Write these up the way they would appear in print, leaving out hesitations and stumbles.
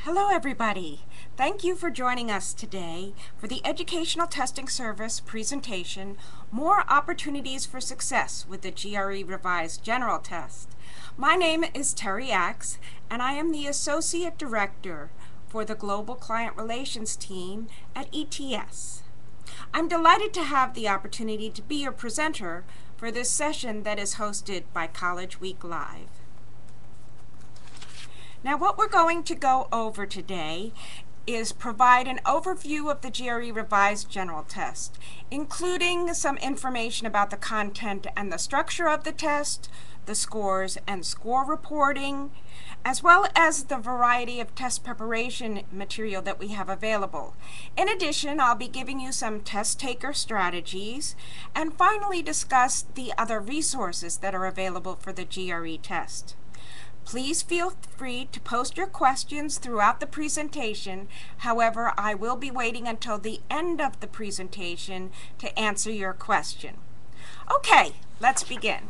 Hello everybody. Thank you for joining us today for the Educational Testing Service presentation, More Opportunities for Success with the GRE Revised General Test. My name is Terry Axe, and I am the Associate Director for the Global Client Relations team at ETS. I'm delighted to have the opportunity to be your presenter for this session that is hosted by College Week Live. Now, what we're going to go over today is provide an overview of the GRE Revised General Test, including some information about the content and the structure of the test, the scores and score reporting, as well as the variety of test preparation material that we have available. In addition, I'll be giving you some test taker strategies, and finally discuss the other resources that are available for the GRE test. Please feel free to post your questions throughout the presentation. However, I will be waiting until the end of the presentation to answer your question. Okay, let's begin.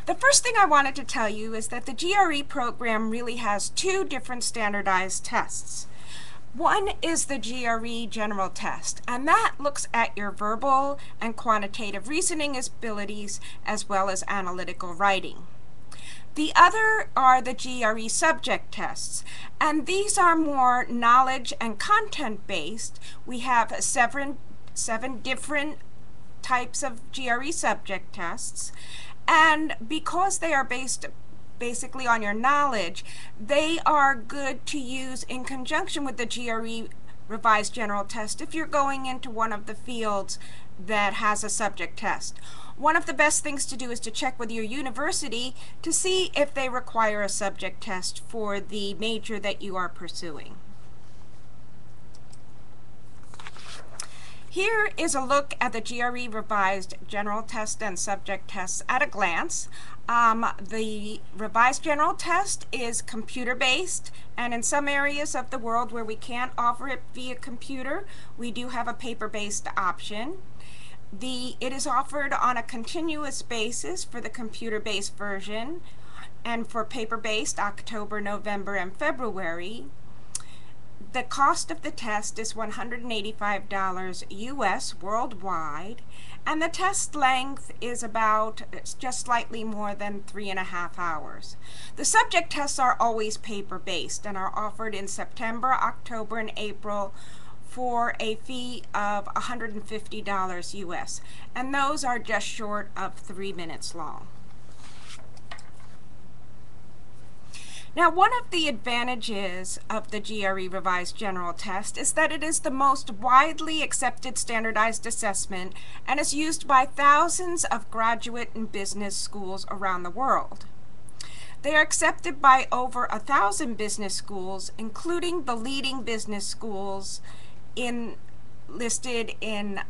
The first thing I wanted to tell you is that the GRE program really has two different standardized tests. One is the GRE General Test, and that looks at your verbal and quantitative reasoning abilities as well as analytical writing. The other are the GRE subject tests, and these are more knowledge and content based. We have seven different types of GRE subject tests, and because they are based basically on your knowledge, they are good to use in conjunction with the GRE Revised General Test if you're going into one of the fields that has a subject test. One of the best things to do is to check with your university to see if they require a subject test for the major that you are pursuing. Here is a look at the GRE Revised General Test and Subject Tests at a glance. The Revised General Test is computer-based, and in some areas of the world where we can't offer it via computer, we do have a paper-based option. It is offered on a continuous basis for the computer-based version, and for paper-based, October, November, and February. The cost of the test is $185 US worldwide, and the test length is just slightly more than 3.5 hours. The subject tests are always paper-based and are offered in September, October, and April for a fee of $150 US, and those are just short of 3 minutes long. Now, one of the advantages of the GRE Revised General Test is that it is the most widely accepted standardized assessment and is used by thousands of graduate and business schools around the world. They are accepted by over 1,000 business schools, including the leading business schools listed in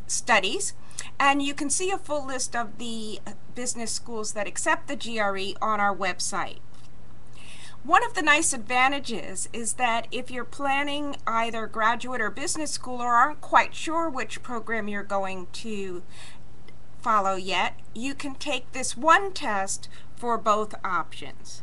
studies, and you can see a full list of the business schools that accept the GRE on our website. One of the nice advantages is that if you're planning either graduate or business school or aren't quite sure which program you're going to follow yet, you can take this one test for both options.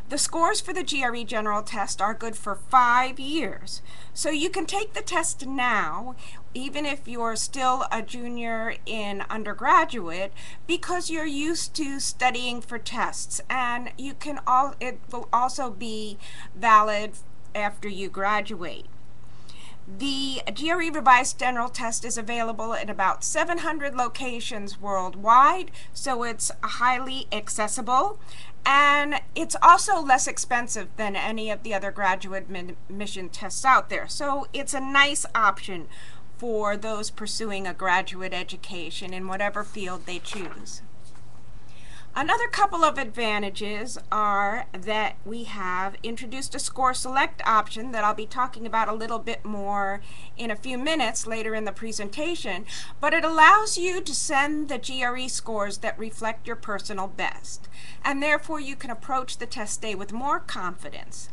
The scores for the GRE General Test are good for 5 years, so you can take the test now, even if you're still a junior in undergraduate, because you're used to studying for tests, and it will also be valid after you graduate. The GRE Revised General Test is available in about 700 locations worldwide, so it's highly accessible, and it's also less expensive than any of the other graduate admission tests out there. So it's a nice option for those pursuing a graduate education in whatever field they choose. Another couple of advantages are that we have introduced a score select option that I'll be talking about a little bit more in a few minutes later in the presentation, but it allows you to send the GRE scores that reflect your personal best, and therefore you can approach the test day with more confidence.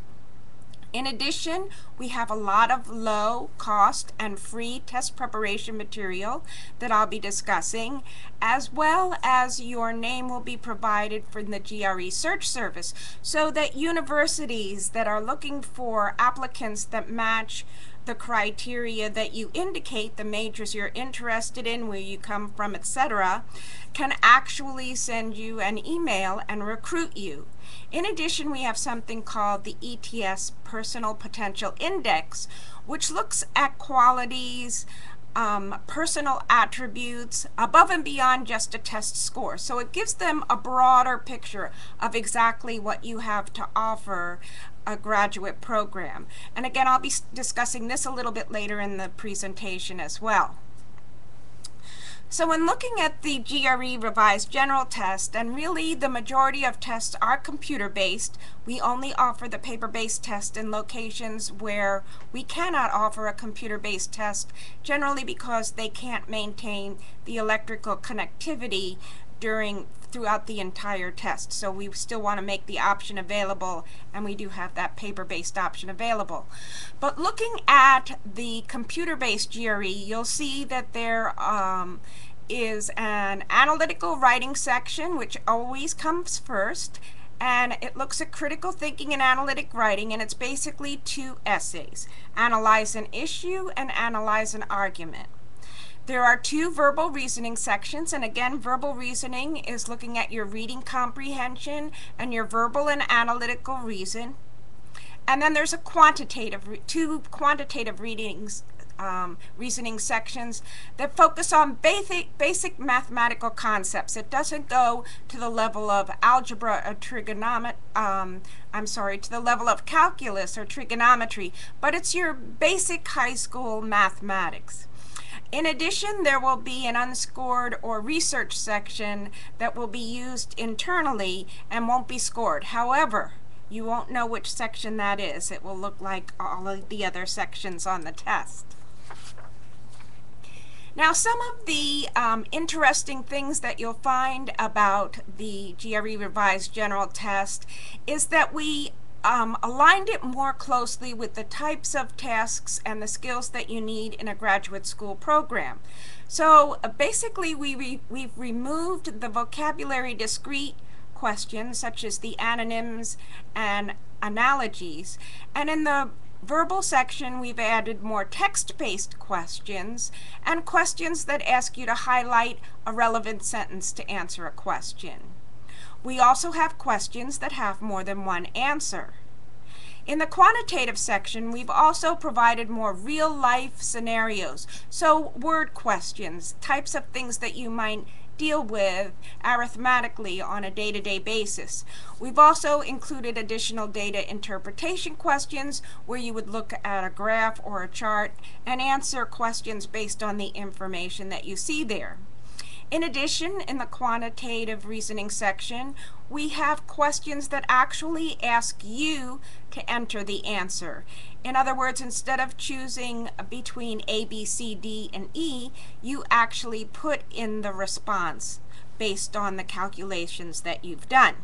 In addition, we have a lot of low cost and free test preparation material that I'll be discussing, as well as your name will be provided from the GRE search service so that universities that are looking for applicants that match the criteria that you indicate, the majors you're interested in, where you come from, etc., can actually send you an email and recruit you. In addition, we have something called the ETS Personal Potential Index, which looks at qualities, personal attributes above and beyond just a test score. So it gives them a broader picture of exactly what you have to offer a graduate program. And again, I'll be discussing this a little bit later in the presentation as well. So when looking at the GRE Revised General Test, and really the majority of tests are computer-based, we only offer the paper-based test in locations where we cannot offer a computer-based test, generally because they can't maintain the electrical connectivity throughout the entire test. So we still want to make the option available, and we do have that paper-based option available. But looking at the computer-based GRE, you'll see that there is an analytical writing section, which always comes first, and it looks at critical thinking and analytic writing, and it's basically 2 essays: analyze an issue and analyze an argument. There are 2 verbal reasoning sections, and again, verbal reasoning is looking at your reading comprehension and your verbal and analytical reason. And then there's 2 quantitative reasoning sections that focus on basic mathematical concepts. It doesn't go to the level of algebra or to the level of calculus or trigonometry, but it's your basic high school mathematics. In addition, there will be an unscored or research section that will be used internally and won't be scored. However, you won't know which section that is. It will look like all of the other sections on the test. Now, some of the interesting things that you'll find about the GRE Revised General Test is that we aligned it more closely with the types of tasks and the skills that you need in a graduate school program. So basically we've removed the vocabulary discrete questions such as the antonyms and analogies, and in the verbal section we've added more text-based questions and questions that ask you to highlight a relevant sentence to answer a question. We also have questions that have more than one answer. In the quantitative section, we've also provided more real-life scenarios, so word questions, types of things that you might deal with arithmetically on a day-to-day basis. We've also included additional data interpretation questions where you would look at a graph or a chart and answer questions based on the information that you see there. In addition, in the quantitative reasoning section, we have questions that actually ask you to enter the answer. In other words, instead of choosing between A, B, C, D, and E, you actually put in the response based on the calculations that you've done.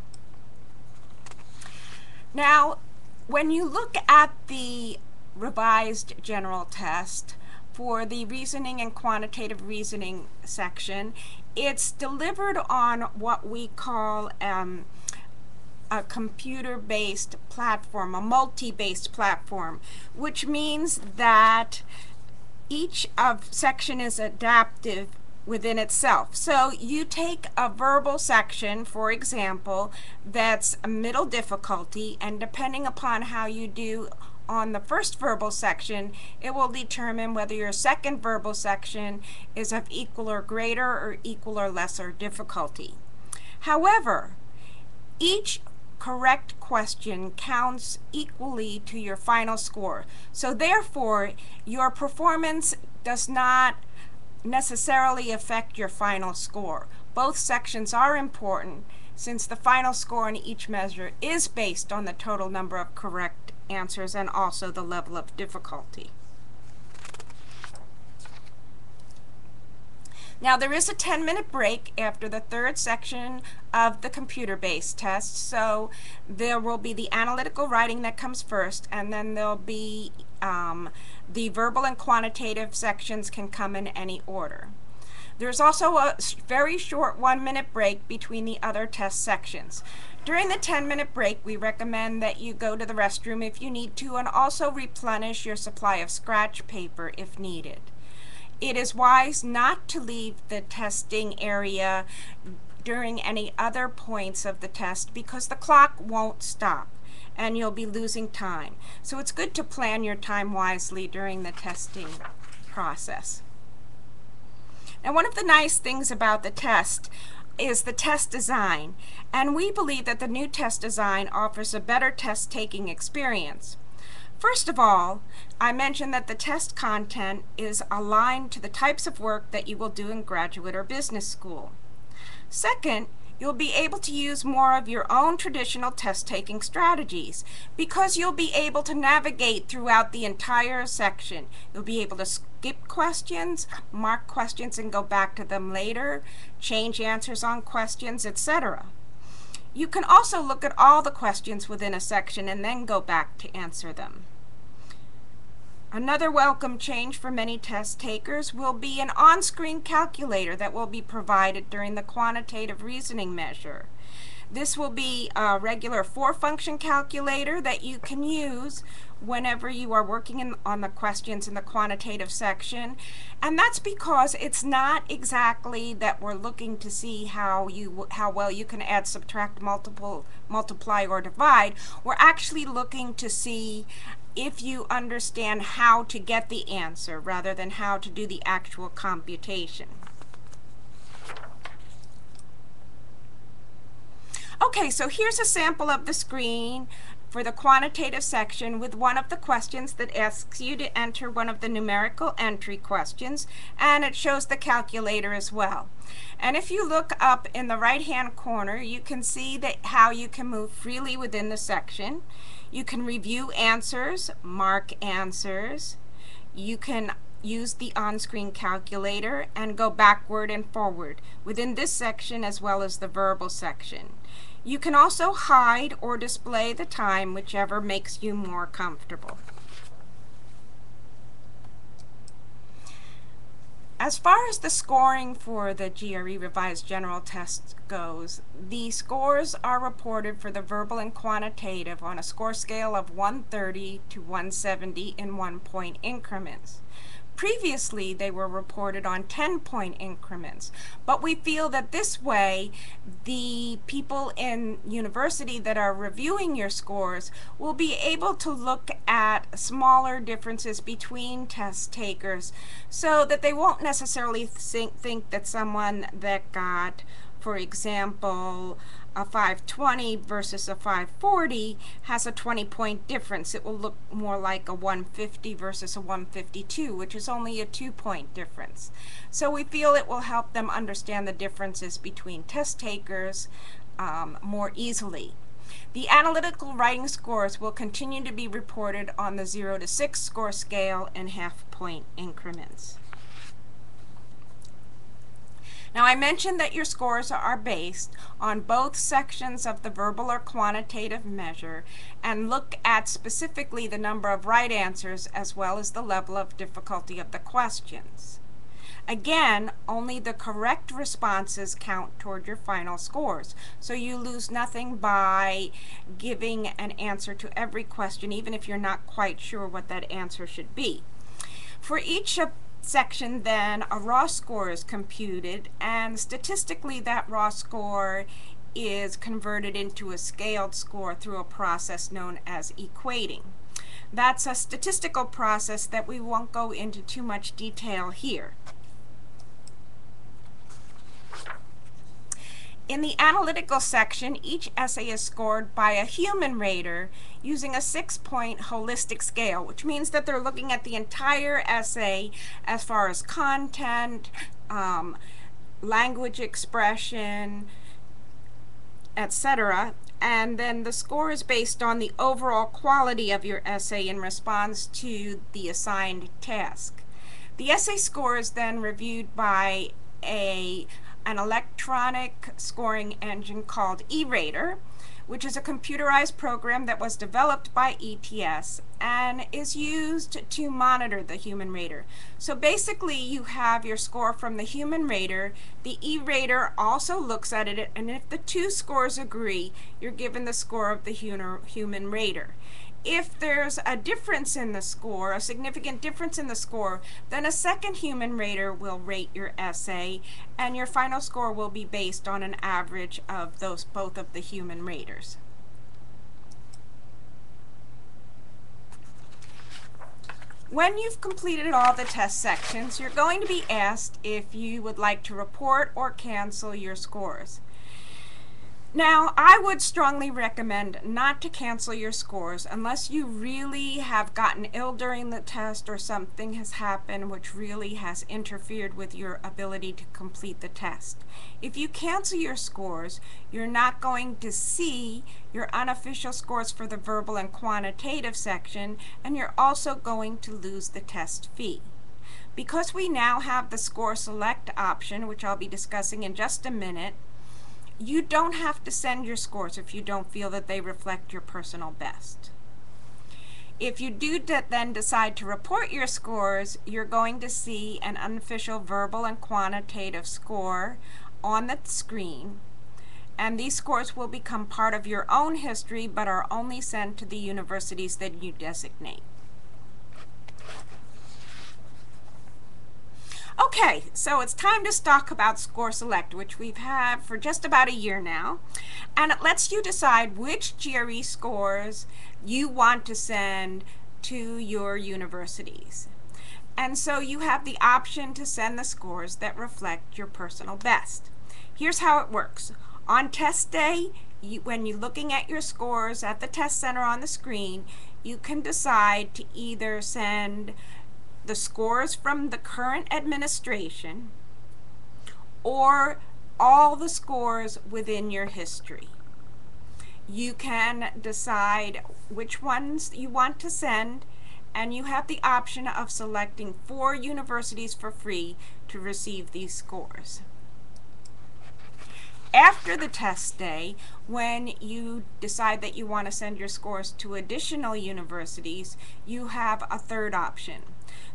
Now, when you look at the revised general test, for the reasoning and quantitative reasoning section, it's delivered on what we call a computer-based platform, a multi-based platform, which means that each section is adaptive within itself. So you take a verbal section, for example, that's a middle difficulty, and depending upon how you do on the first verbal section, it will determine whether your second verbal section is of equal or greater or equal or lesser difficulty. However, each correct question counts equally to your final score. So therefore, your performance does not necessarily affect your final score. Both sections are important since the final score in each measure is based on the total number of correct answers and also the level of difficulty. Now there is a 10-minute break after the third section of the computer-based test, so there will be the analytical writing that comes first, and then there'll be the verbal and quantitative sections can come in any order. There's also a very short 1-minute break between the other test sections. During the 10-minute break, we recommend that you go to the restroom if you need to, and also replenish your supply of scratch paper if needed. It is wise not to leave the testing area during any other points of the test because the clock won't stop and you'll be losing time. So it's good to plan your time wisely during the testing process. Now, one of the nice things about the test is the test design, and we believe that the new test design offers a better test-taking experience. First of all, I mentioned that the test content is aligned to the types of work that you will do in graduate or business school. Second, you'll be able to use more of your own traditional test-taking strategies because you'll be able to navigate throughout the entire section. You'll be able to skip questions, mark questions and go back to them later, change answers on questions, etc. You can also look at all the questions within a section and then go back to answer them. Another welcome change for many test takers will be an on-screen calculator that will be provided during the quantitative reasoning measure. This will be a regular 4-function calculator that you can use whenever you are working on the questions in the quantitative section, and that's because it's not exactly that we're looking to see how well you can add, subtract, multiply, or divide. We're actually looking to see if you understand how to get the answer rather than how to do the actual computation. Okay, so here's a sample of the screen for the quantitative section with one of the questions that asks you to enter one of the numerical entry questions, and it shows the calculator as well. And if you look up in the right-hand corner, you can see that how you can move freely within the section. You can review answers, mark answers. You can use the on-screen calculator and go backward and forward within this section as well as the verbal section. You can also hide or display the time, whichever makes you more comfortable. As far as the scoring for the GRE Revised General Test goes, the scores are reported for the verbal and quantitative on a score scale of 130 to 170 in 1-point increments. Previously, they were reported on 10-point increments, but we feel that this way, the people in university that are reviewing your scores will be able to look at smaller differences between test takers so that they won't necessarily think that someone that got, for example, a 520 versus a 540 has a 20-point difference. It will look more like a 150 versus a 152, which is only a 2-point difference. So we feel it will help them understand the differences between test takers more easily. The analytical writing scores will continue to be reported on the 0 to 6 score scale in half-point increments. Now, I mentioned that your scores are based on both sections of the verbal or quantitative measure and look at specifically the number of right answers as well as the level of difficulty of the questions. Again, only the correct responses count toward your final scores, so you lose nothing by giving an answer to every question, even if you're not quite sure what that answer should be. For each section, then, a raw score is computed, and statistically that raw score is converted into a scaled score through a process known as equating. That's a statistical process that we won't go into too much detail here. In the analytical section, each essay is scored by a human rater using a 6-point holistic scale, which means that they're looking at the entire essay as far as content, language expression, etc. And then the score is based on the overall quality of your essay in response to the assigned task. The essay score is then reviewed by an electronic scoring engine called eRater, which is a computerized program that was developed by ETS and is used to monitor the human rater. So basically you have your score from the human rater. The eRater also looks at it, and if the two scores agree, you're given the score of the human rater. If there's a difference in the score, a significant difference in the score, then a second human rater will rate your essay, and your final score will be based on an average of both of the human raters. When you've completed all the test sections, you're going to be asked if you would like to report or cancel your scores. Now, I would strongly recommend not to cancel your scores unless you really have gotten ill during the test or something has happened which really has interfered with your ability to complete the test. If you cancel your scores, you're not going to see your unofficial scores for the verbal and quantitative section, and you're also going to lose the test fee. Because we now have the score select option, which I'll be discussing in just a minute, you don't have to send your scores if you don't feel that they reflect your personal best. If you do then decide to report your scores, you're going to see an unofficial verbal and quantitative score on the screen, and these scores will become part of your own history but are only sent to the universities that you designate. Okay, so it's time to talk about Score Select, which we've had for just about a year now, and it lets you decide which GRE scores you want to send to your universities. And so you have the option to send the scores that reflect your personal best. Here's how it works. On test day, when you're looking at your scores at the test center on the screen, you can decide to either send the scores from the current administration or all the scores within your history. You can decide which ones you want to send, and you have the option of selecting 4 universities for free to receive these scores. After the test day, when you decide that you want to send your scores to additional universities, you have a third option.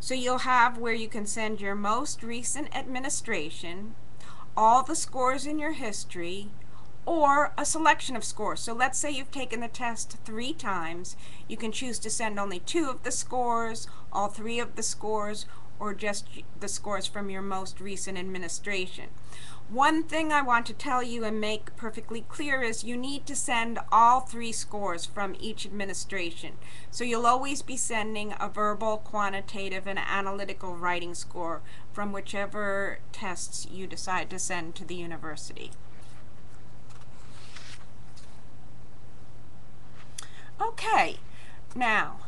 So you'll have where you can send your most recent administration, all the scores in your history, or a selection of scores. So let's say you've taken the test 3 times. You can choose to send only 2 of the scores, all 3 of the scores, or just the scores from your most recent administration. One thing I want to tell you and make perfectly clear is you need to send all 3 scores from each administration. So you'll always be sending a verbal, quantitative, and analytical writing score from whichever tests you decide to send to the university. Okay, now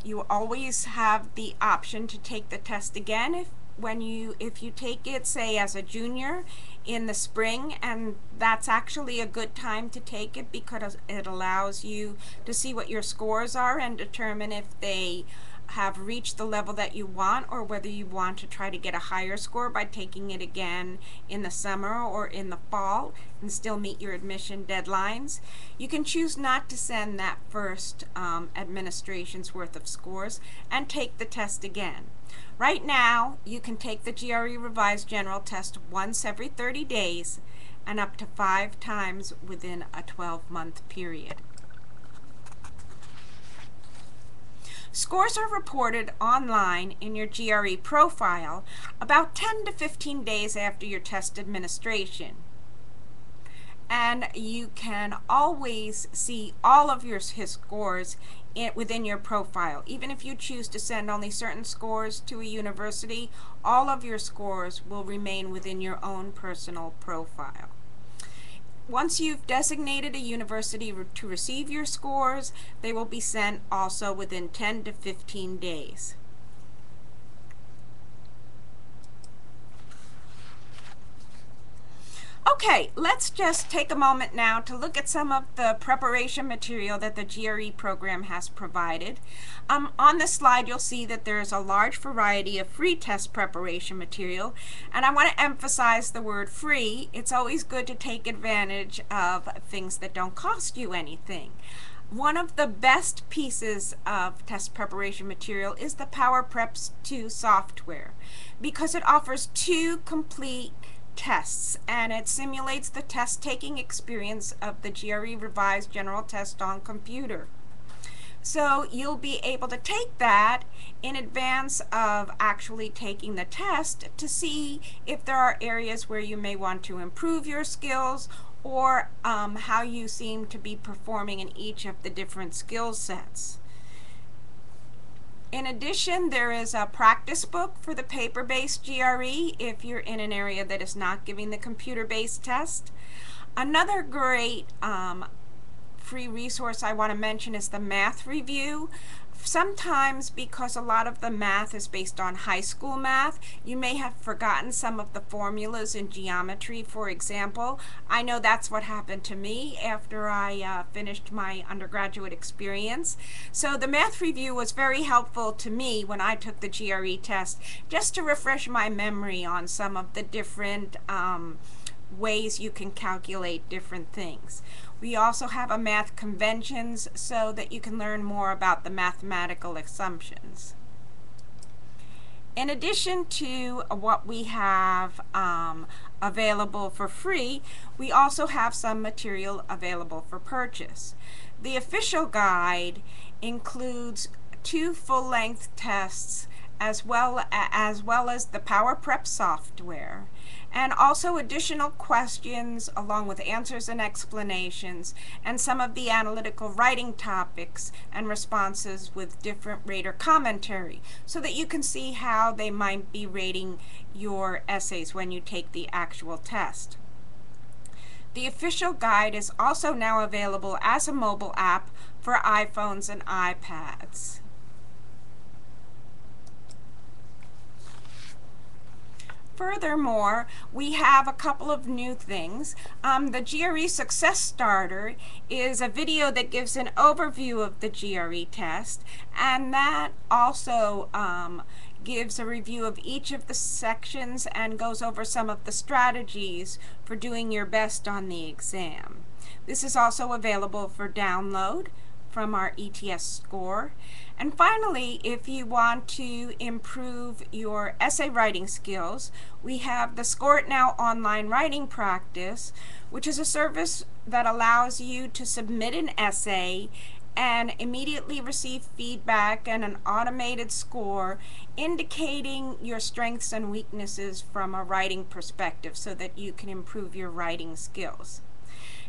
you always have the option to take the test again if you take it, say, as a junior in the spring, and that's actually a good time to take it because it allows you to see what your scores are and determine if they have reached the level that you want, or whether you want to try to get a higher score by taking it again in the summer or in the fall and still meet your admission deadlines. You can choose not to send that first administration's worth of scores and take the test again. Right now, you can take the GRE Revised General Test once every 30 days and up to 5 times within a 12-month period. Scores are reported online in your GRE profile about 10 to 15 days after your test administration. And you can always see all of his scores within your profile. Even if you choose to send only certain scores to a university, all of your scores will remain within your own personal profile. Once you've designated a university to receive your scores, they will be sent also within 10 to 15 days. Okay, let's just take a moment now to look at some of the preparation material that the GRE program has provided. On this slide, you'll see that there's a large variety of free test preparation material, and I want to emphasize the word free. It's always good to take advantage of things that don't cost you anything. One of the best pieces of test preparation material is the PowerPrep 2 software, because it offers 2 complete tests, and it simulates the test-taking experience of the GRE Revised General Test on computer. So you'll be able to take that in advance of actually taking the test to see if there are areas where you may want to improve your skills, or how you seem to be performing in each of the different skill sets. In addition, there is a practice book for the paper-based GRE if you're in an area that is not giving the computer-based test. Another great free resource I want to mention is the math review. Sometimes, because a lot of the math is based on high school math, you may have forgotten some of the formulas in geometry, for example. I know that's what happened to me after I finished my undergraduate experience. So the math review was very helpful to me when I took the GRE test, just to refresh my memory on some of the different ways you can calculate different things. We also have a math conventions so that you can learn more about the mathematical assumptions. In addition to what we have available for free, we also have some material available for purchase. The official guide includes 2 full-length tests as well as the PowerPrep software, and also additional questions along with answers and explanations, and some of the analytical writing topics and responses with different rater commentary, so that you can see how they might be rating your essays when you take the actual test. The official guide is also now available as a mobile app for iPhones and iPads. Furthermore, we have a couple of new things. The GRE Success Starter is a video that gives an overview of the GRE test, and that also gives a review of each of the sections and goes over some of the strategies for doing your best on the exam. This is also available for download from our ETS score. And finally, if you want to improve your essay writing skills, we have the Score It Now online writing practice, which is a service that allows you to submit an essay and immediately receive feedback and an automated score indicating your strengths and weaknesses from a writing perspective so that you can improve your writing skills.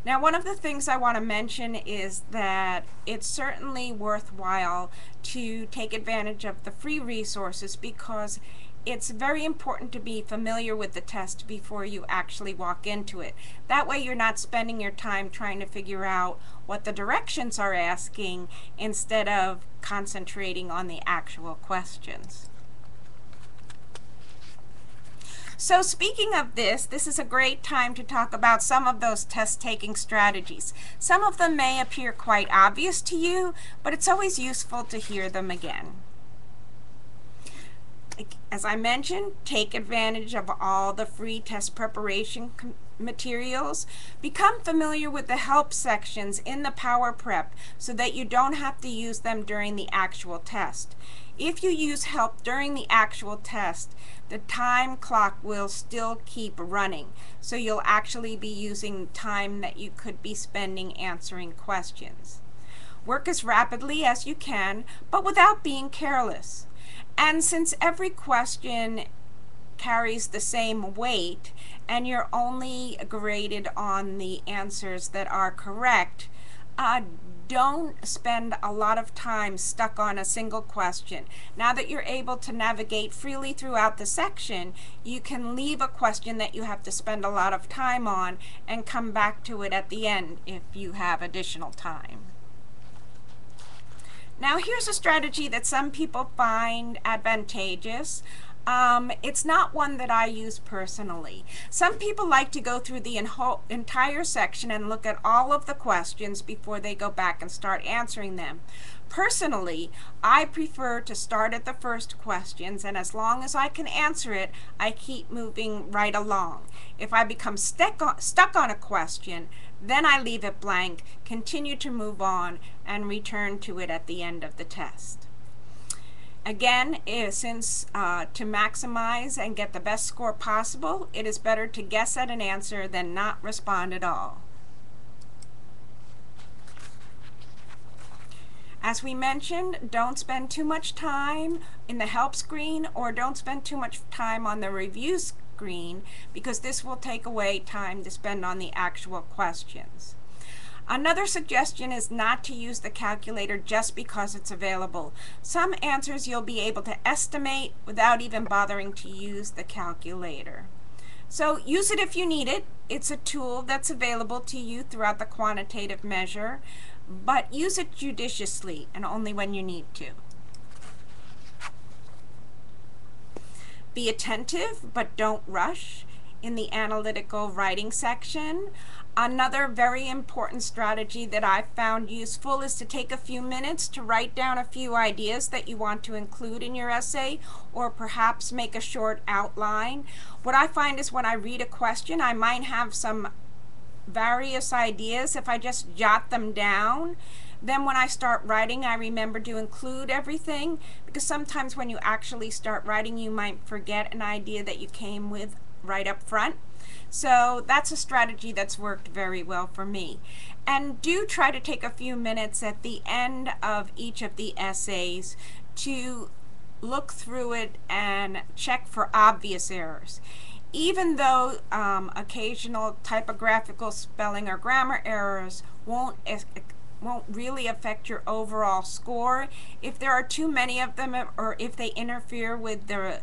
Now, one of the things I want to mention is that it's certainly worthwhile to take advantage of the free resources, because it's very important to be familiar with the test before you actually walk into it. That way you're not spending your time trying to figure out what the directions are asking instead of concentrating on the actual questions. So speaking of this is a great time to talk about some of those test-taking strategies. Some of them may appear quite obvious to you, but it's always useful to hear them again. As I mentioned, take advantage of all the free test preparation materials. Become familiar with the help sections in the PowerPrep so that you don't have to use them during the actual test. If you use help during the actual test, the time clock will still keep running, so you'll actually be using time that you could be spending answering questions. Work as rapidly as you can, but without being careless. And since every question carries the same weight and you're only graded on the answers that are correct, don't spend a lot of time stuck on a single question. Now that you're able to navigate freely throughout the section, you can leave a question that you have to spend a lot of time on and come back to it at the end if you have additional time. Now here's a strategy that some people find advantageous. It's not one that I use personally. Some people like to go through the entire section and look at all of the questions before they go back and start answering them. Personally, I prefer to start at the first questions, and as long as I can answer it, I keep moving right along. If I become stuck on a question, then I leave it blank, continue to move on, and return to it at the end of the test. Again, since to maximize and get the best score possible, it is better to guess at an answer than not respond at all. As we mentioned, don't spend too much time in the help screen, or don't spend too much time on the review screen, because this will take away time to spend on the actual questions. Another suggestion is not to use the calculator just because it's available. Some answers you'll be able to estimate without even bothering to use the calculator. So use it if you need it. It's a tool that's available to you throughout the quantitative measure, but use it judiciously and only when you need to. Be attentive, but don't rush in the analytical writing section. Another very important strategy that I've found useful is to take a few minutes to write down a few ideas that you want to include in your essay, or perhaps make a short outline. What I find is when I read a question, I might have some various ideas. If I just jot them down, then when I start writing, I remember to include everything, because sometimes when you actually start writing, you might forget an idea that you came with right up front. So that's a strategy that's worked very well for me. And do try to take a few minutes at the end of each of the essays to look through it and check for obvious errors. Even though occasional typographical, spelling, or grammar errors won't really affect your overall score, if there are too many of them, or if they interfere with the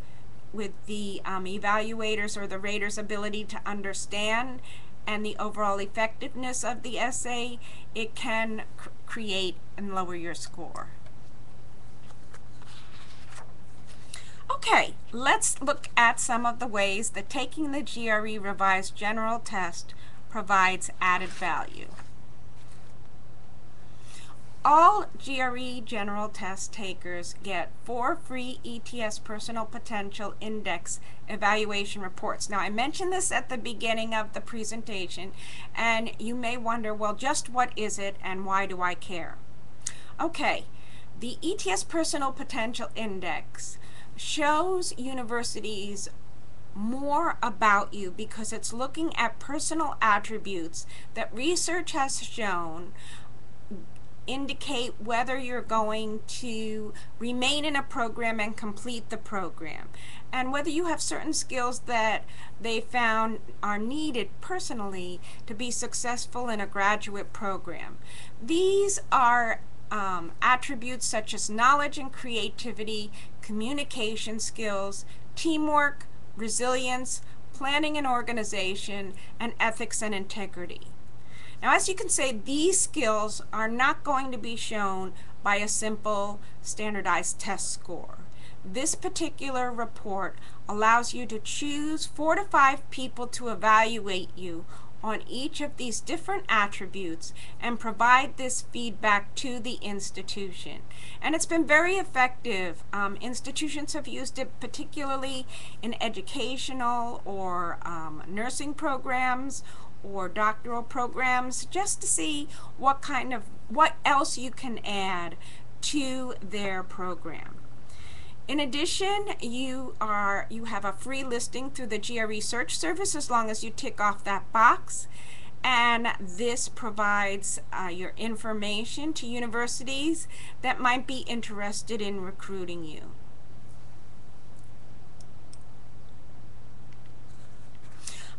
evaluators or the rater's ability to understand and the overall effectiveness of the essay, it can create and lower your score. Okay, let's look at some of the ways that taking the GRE Revised General Test provides added value. All GRE General Test takers get 4 free ETS Personal Potential Index evaluation reports. Now, I mentioned this at the beginning of the presentation, and you may wonder, well, just what is it and why do I care? Okay, the ETS Personal Potential Index shows universities more about you because it's looking at personal attributes that research has shown indicate whether you're going to remain in a program and complete the program, and whether you have certain skills that they found are needed personally to be successful in a graduate program. These are attributes such as knowledge and creativity, communication skills, teamwork, resilience, planning and organization, and ethics and integrity. Now, as you can see, these skills are not going to be shown by a simple standardized test score. This particular report allows you to choose 4 to 5 people to evaluate you on each of these different attributes and provide this feedback to the institution. And it's been very effective. Institutions have used it particularly in educational or nursing programs or doctoral programs, just to see what else you can add to their program. In addition, you have a free listing through the GRE search service as long as you tick off that box, and this provides your information to universities that might be interested in recruiting you.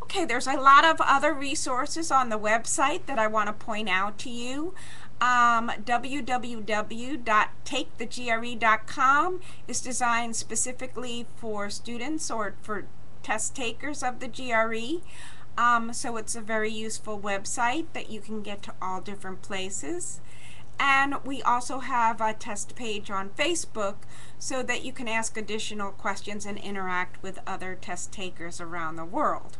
Okay, there's a lot of other resources on the website that I want to point out to you. www.takethegre.com is designed specifically for students or for test takers of the GRE. So it's a very useful website that you can get to all different places. And we also have a test page on Facebook so that you can ask additional questions and interact with other test takers around the world.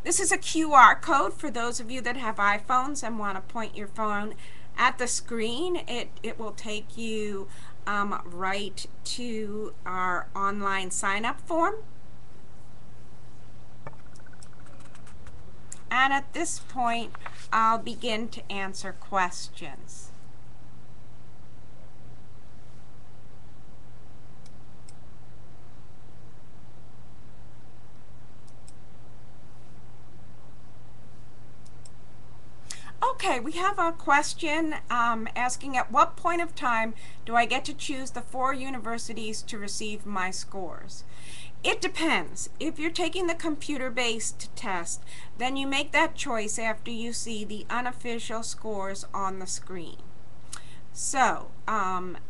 This is a QR code for those of you that have iPhones and want to point your phone at the screen. It will take you right to our online sign-up form. And at this point, I'll begin to answer questions. Okay, we have a question asking, at what point of time do I get to choose the 4 universities to receive my scores? It depends. If you're taking the computer-based test, then you make that choice after you see the unofficial scores on the screen. So,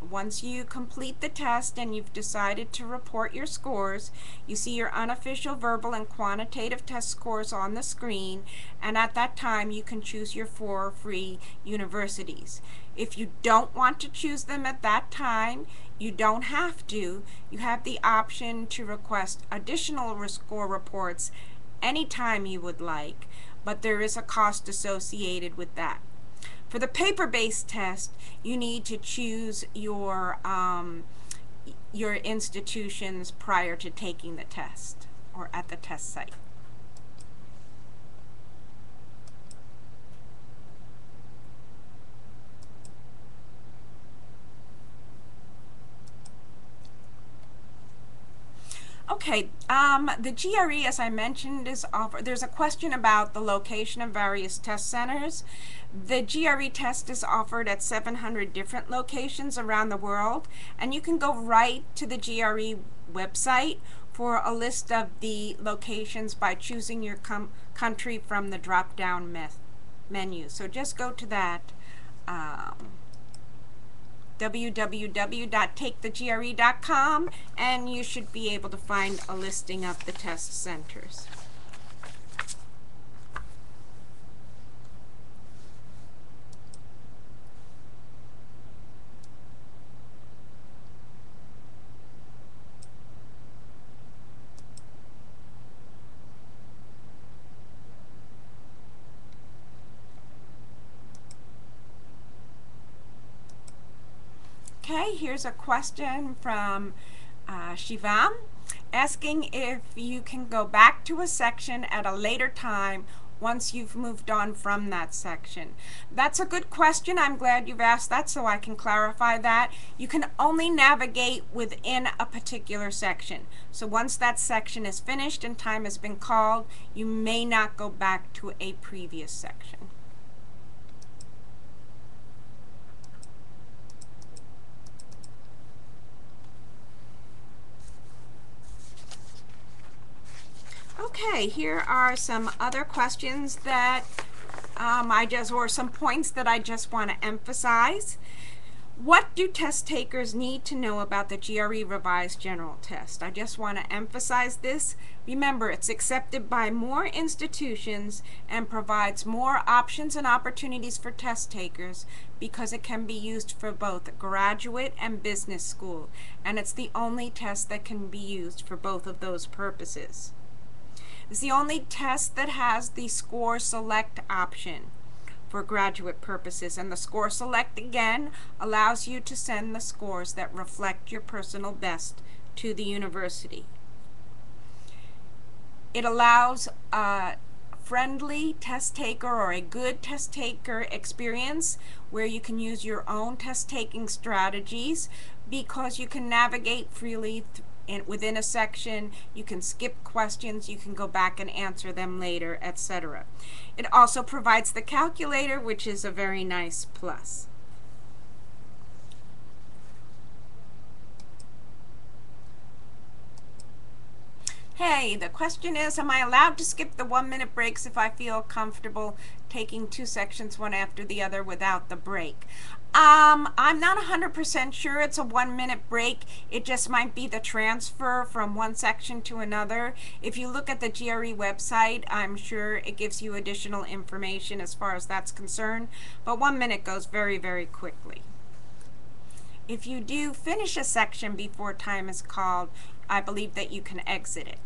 once you complete the test and you've decided to report your scores, you see your unofficial verbal and quantitative test scores on the screen, and at that time you can choose your 4 free universities. If you don't want to choose them at that time, you don't have to. You have the option to request additional score reports anytime you would like, but there is a cost associated with that. For the paper-based test, you need to choose your institutions prior to taking the test or at the test site. Okay, the GRE, as I mentioned, is offered. There's a question about the location of various test centers. The GRE test is offered at 700 different locations around the world, and you can go right to the GRE website for a list of the locations by choosing your country from the drop-down menu. So just go to that. www.takethegre.com, and you should be able to find a listing of the test centers. Okay, here's a question from Shivam asking if you can go back to a section at a later time once you've moved on from that section. That's a good question. I'm glad you've asked that so I can clarify that. You can only navigate within a particular section. So once that section is finished and time has been called, you may not go back to a previous section. Okay, here are some other questions that or some points that I just want to emphasize. What do test takers need to know about the GRE Revised General Test? I just want to emphasize this. Remember, it's accepted by more institutions and provides more options and opportunities for test takers because it can be used for both graduate and business school, and it's the only test that can be used for both of those purposes. It's the only test that has the score select option for graduate purposes, and the score select again allows you to send the scores that reflect your personal best to the university. It allows a friendly test taker or a good test taker experience where you can use your own test taking strategies because you can navigate freely within a section, you can skip questions, you can go back and answer them later, etc. It also provides the calculator, which is a very nice plus. Hey, the question is, am I allowed to skip the 1-minute breaks if I feel comfortable taking 2 sections one after the other without the break? I'm not 100% sure it's a 1-minute break. It just might be the transfer from one section to another. If you look at the GRE website, I'm sure it gives you additional information as far as that's concerned, but 1 minute goes very, very quickly. If you do finish a section before time is called, I believe that you can exit it.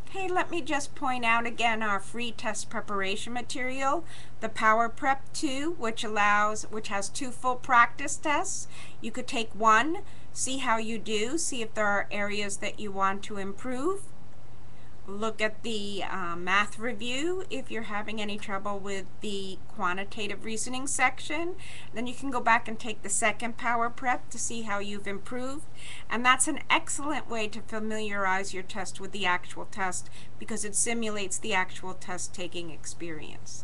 Okay, let me just point out again our free test preparation material, the Power Prep 2, which has 2 full practice tests. You could take one, see how you do, see if there are areas that you want to improve. Look at the math review if you're having any trouble with the quantitative reasoning section. Then you can go back and take the second Power Prep to see how you've improved. And that's an excellent way to familiarize your test with the actual test because it simulates the actual test taking experience.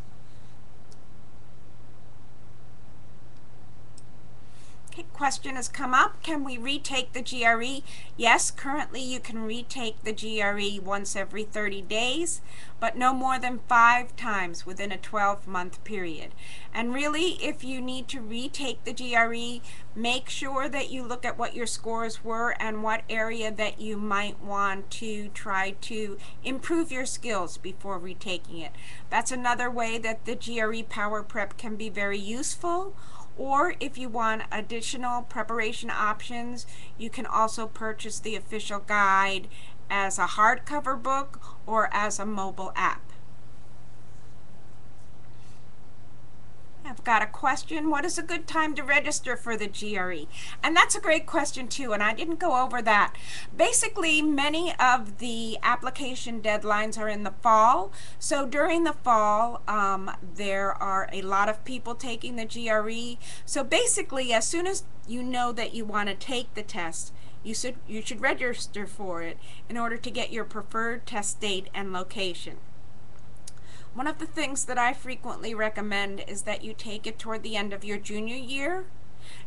Okay, question has come up. Can we retake the GRE? Yes, currently you can retake the GRE once every 30 days, but no more than 5 times within a 12-month period. And really, if you need to retake the GRE, make sure that you look at what your scores were and what area that you might want to try to improve your skills before retaking it. That's another way that the GRE Power Prep can be very useful. Or if you want additional preparation options, you can also purchase the official guide as a hardcover book or as a mobile app. I've got a question. What is a good time to register for the GRE? And that's a great question too, and I didn't go over that. Basically, many of the application deadlines are in the fall. So during the fall, there are a lot of people taking the GRE. So basically, as soon as you know that you want to take the test, you should register for it in order to get your preferred test date and location. One of the things that I frequently recommend is that you take it toward the end of your junior year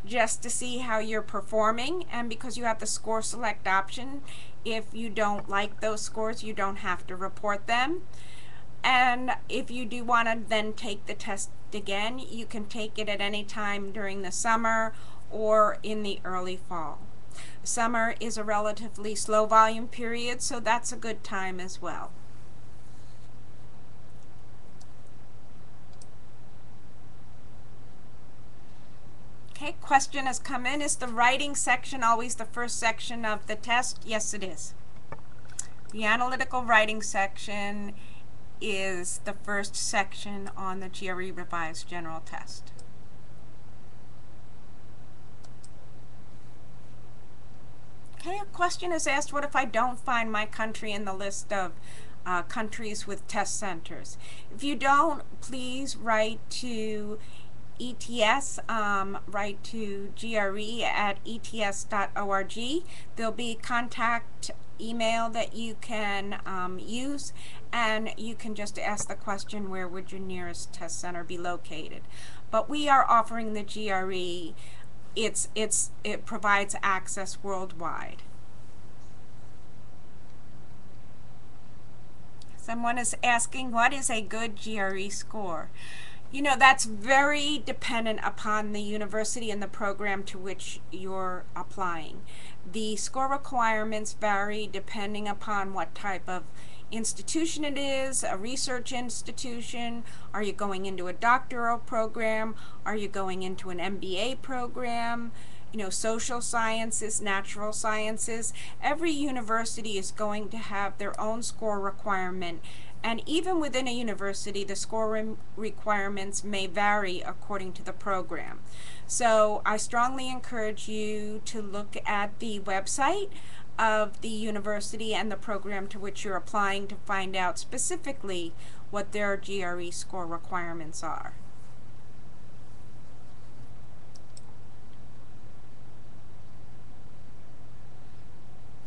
just to see how you're performing, and because you have the score select option, if you don't like those scores, you don't have to report them. And if you do want to then take the test again, you can take it at any time during the summer or in the early fall. Summer is a relatively slow volume period, so that's a good time as well. Okay, question has come in. Is the writing section always the first section of the test? Yes, it is. The analytical writing section is the first section on the GRE Revised General Test. Okay, a question is asked, what if I don't find my country in the list of countries with test centers? If you don't, please write to ETS, write to gre@ets.org. There'll be contact email that you can use, and you can just ask the question, where would your nearest test center be located? But we are offering the GRE. It provides access worldwide. Someone is asking, what is a good GRE score? You know, that's very dependent upon the university and the program to which you're applying. The score requirements vary depending upon what type of institution it is, a research institution. Are you going into a doctoral program? Are you going into an MBA program? You know, social sciences, natural sciences. Every university is going to have their own score requirement. And even within a university, the score requirements may vary according to the program. So I strongly encourage you to look at the website of the university and the program to which you're applying to find out specifically what their GRE score requirements are.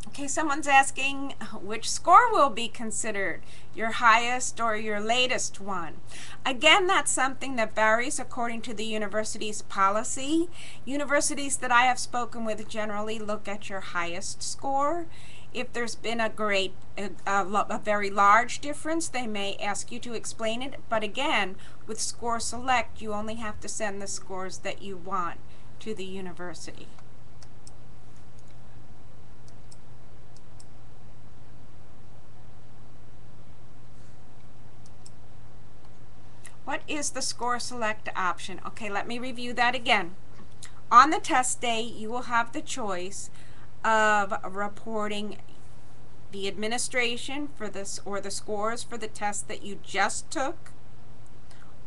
Okay, someone's asking which score will be considered, your highest or your latest one. Again, that's something that varies according to the university's policy. Universities that I have spoken with generally look at your highest score. If there's been a very large difference, they may ask you to explain it. But again, with Score Select, you only have to send the scores that you want to the university. What is the Score Select option? Okay, let me review that again. On the test day, you will have the choice of reporting the administration for this or the scores for the test that you just took,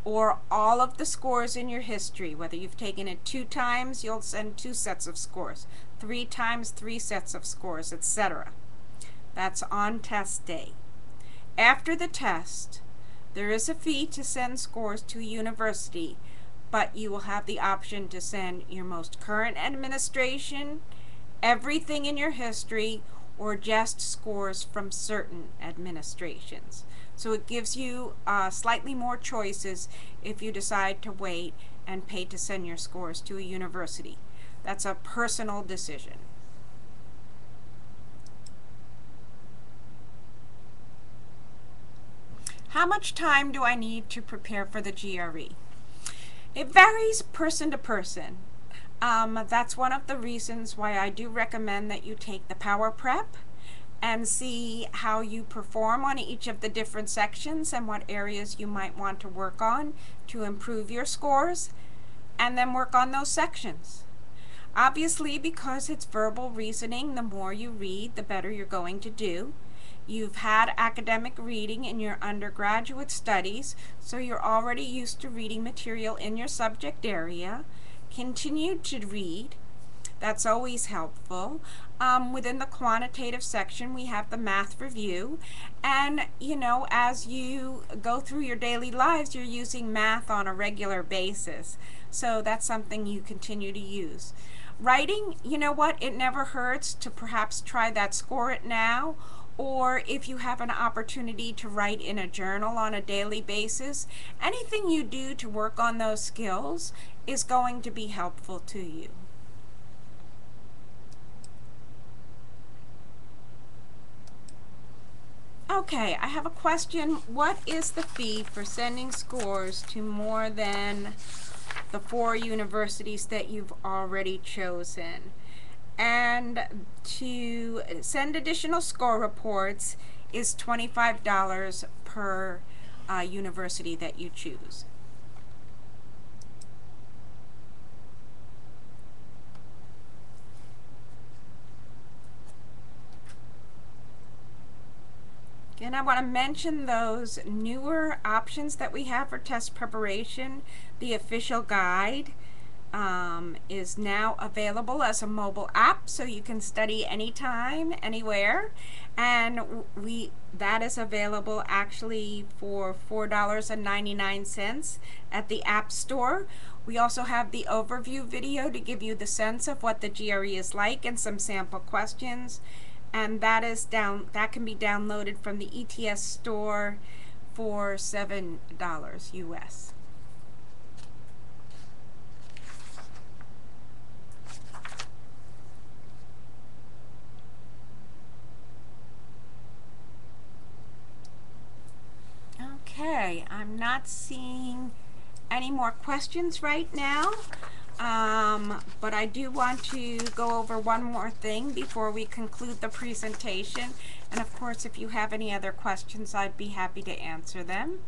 or all of the scores in your history. Whether you've taken it 2 times, you'll send 2 sets of scores, 3 times, 3 sets of scores, etc. That's on test day. After the test, there is a fee to send scores to a university, but you will have the option to send your most current administration, everything in your history, or just scores from certain administrations. So it gives you slightly more choices if you decide to wait and pay to send your scores to a university. That's a personal decision. How much time do I need to prepare for the GRE? It varies person to person. That's one of the reasons why I do recommend that you take the Power Prep and see how you perform on each of the different sections and what areas you might want to work on to improve your scores, and then work on those sections. Obviously, because it's verbal reasoning, the more you read, the better you're going to do. You've had academic reading in your undergraduate studies, so you're already used to reading material in your subject area. Continue to read. That's always helpful. Within the quantitative section, we have the math review. And, as you go through your daily lives, you're using math on a regular basis. So that's something you continue to use. Writing, it never hurts to perhaps try that Score It Now, or if you have an opportunity to write in a journal on a daily basis. Anything you do to work on those skills is going to be helpful to you. Okay, I have a question. What is the fee for sending scores to more than the 4 universities that you've already chosen? And to send additional score reports is $25 per university that you choose. Again, I want to mention those newer options that we have for test preparation. The official guide is now available as a mobile app, so you can study anytime, anywhere, and that is available actually for $4.99 at the App Store. We also have the overview video to give you the sense of what the GRE is like and some sample questions, and that can be downloaded from the ETS store for $7 US. Okay, I'm not seeing any more questions right now, but I do want to go over one more thing before we conclude the presentation. And of course, if you have any other questions, I'd be happy to answer them.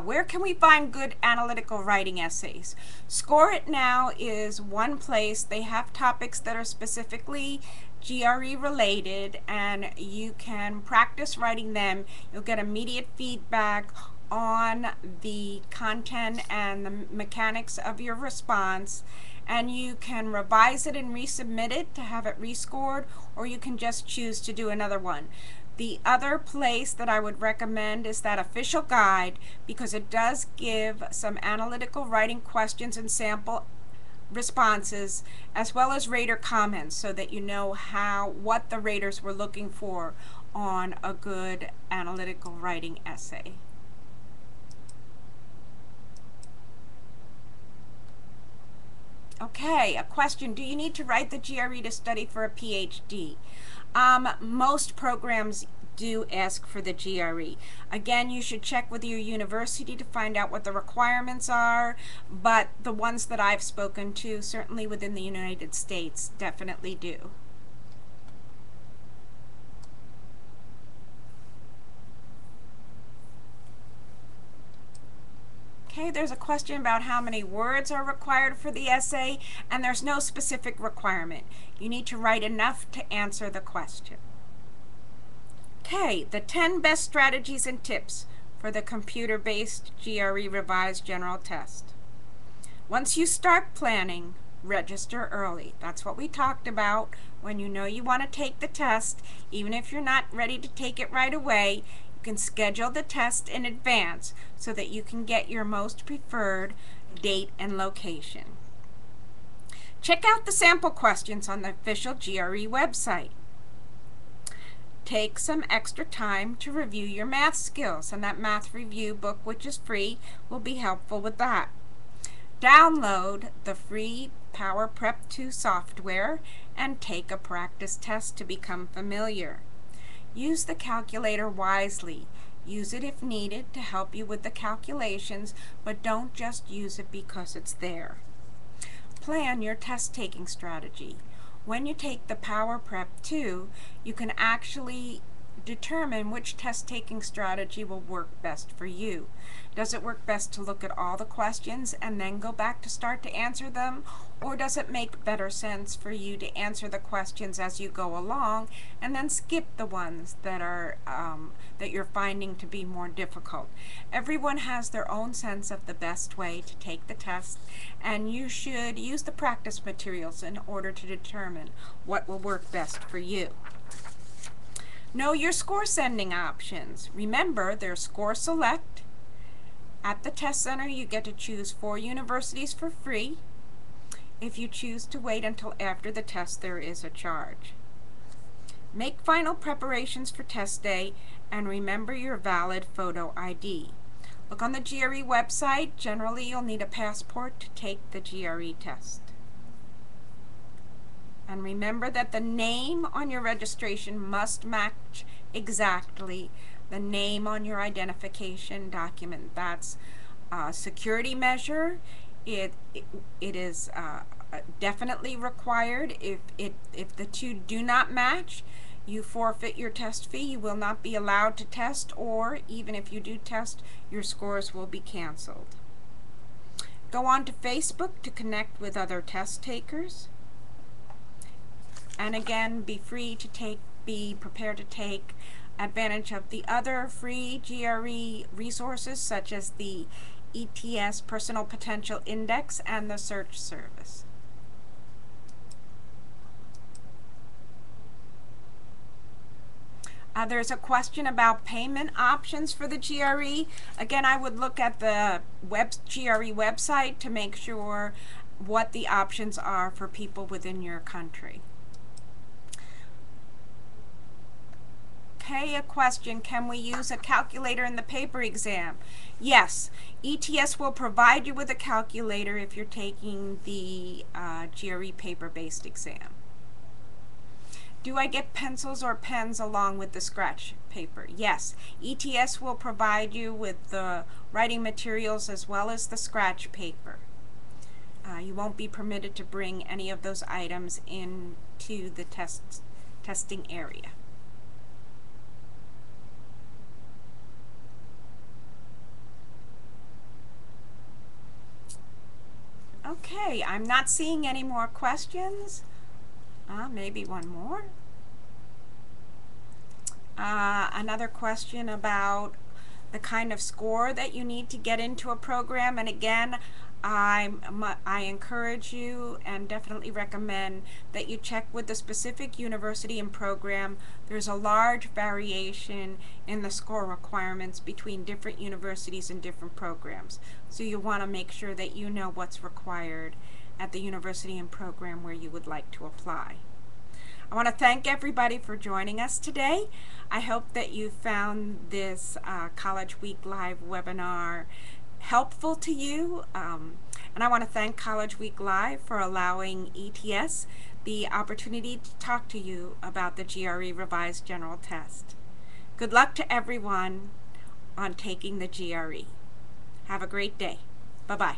Where can we find good analytical writing essays? Score It Now is one place. They have topics that are specifically GRE related, and you can practice writing them. You'll get immediate feedback on the content and the mechanics of your response, and you can revise it and resubmit it to have it rescored, or you can just choose to do another one. The other place that I would recommend is that official guide, because it does give some analytical writing questions and sample responses as well as rater comments so that you know what the raters were looking for on a good analytical writing essay. Okay, a question. Do you need to write the GRE to study for a PhD? Most programs do ask for the GRE. Again, you should check with your university to find out what the requirements are, but the ones that I've spoken to, certainly within the United States, definitely do. Okay, there's a question about how many words are required for the essay, and there's no specific requirement. You need to write enough to answer the question. Okay, the 10 best strategies and tips for the computer-based GRE Revised General Test. Once you start planning, register early. That's what we talked about. When you know you want to take the test, even if you're not ready to take it right away, you can schedule the test in advance so that you can get your most preferred date and location. Check out the sample questions on the official GRE website. Take some extra time to review your math skills, and that math review book, which is free, will be helpful with that. Download the free Power Prep 2 software and take a practice test to become familiar. Use the calculator wisely. Use it if needed to help you with the calculations, but don't just use it because it's there. Plan your test-taking strategy. When you take the Power Prep 2, you can actually determine which test-taking strategy will work best for you. Does it work best to look at all the questions and then go back to start to answer them? Or does it make better sense for you to answer the questions as you go along and then skip the ones that are that you're finding to be more difficult? Everyone has their own sense of the best way to take the test, and you should use the practice materials in order to determine what will work best for you. Know your score sending options. Remember, there's Score Select. At the test center, you get to choose 4 universities for free. If you choose to wait until after the test, there is a charge. Make final preparations for test day and remember your valid photo ID. Look on the GRE website. Generally, you'll need a passport to take the GRE test. And remember that the name on your registration must match exactly the name on your identification document. That's a security measure. It is definitely required. If the two do not match, you forfeit your test fee. You will not be allowed to test, or even if you do test, your scores will be canceled. Go on to Facebook to connect with other test takers. And again, be prepared to take advantage of the other free GRE resources such as the ETS Personal Potential Index and the Search Service. There's a question about payment options for the GRE. Again, I would look at the GRE website to make sure what the options are for people within your country. Okay, a question. Can we use a calculator in the paper exam? Yes. ETS will provide you with a calculator if you're taking the GRE paper-based exam. Do I get pencils or pens along with the scratch paper? Yes. ETS will provide you with the writing materials as well as the scratch paper. You won't be permitted to bring any of those items into the testing area. Okay, I'm not seeing any more questions. Maybe one more. Another question about the kind of score that you need to get into a program, and again, I encourage you and definitely recommend that you check with the specific university and program. There's a large variation in the score requirements between different universities and different programs. So you want to make sure that you know what's required at the university and program where you would like to apply. I want to thank everybody for joining us today. I hope that you found this College Week Live webinar helpful to you. And I want to thank College Week Live for allowing ETS the opportunity to talk to you about the GRE Revised General Test. Good luck to everyone on taking the GRE. Have a great day. Bye-bye.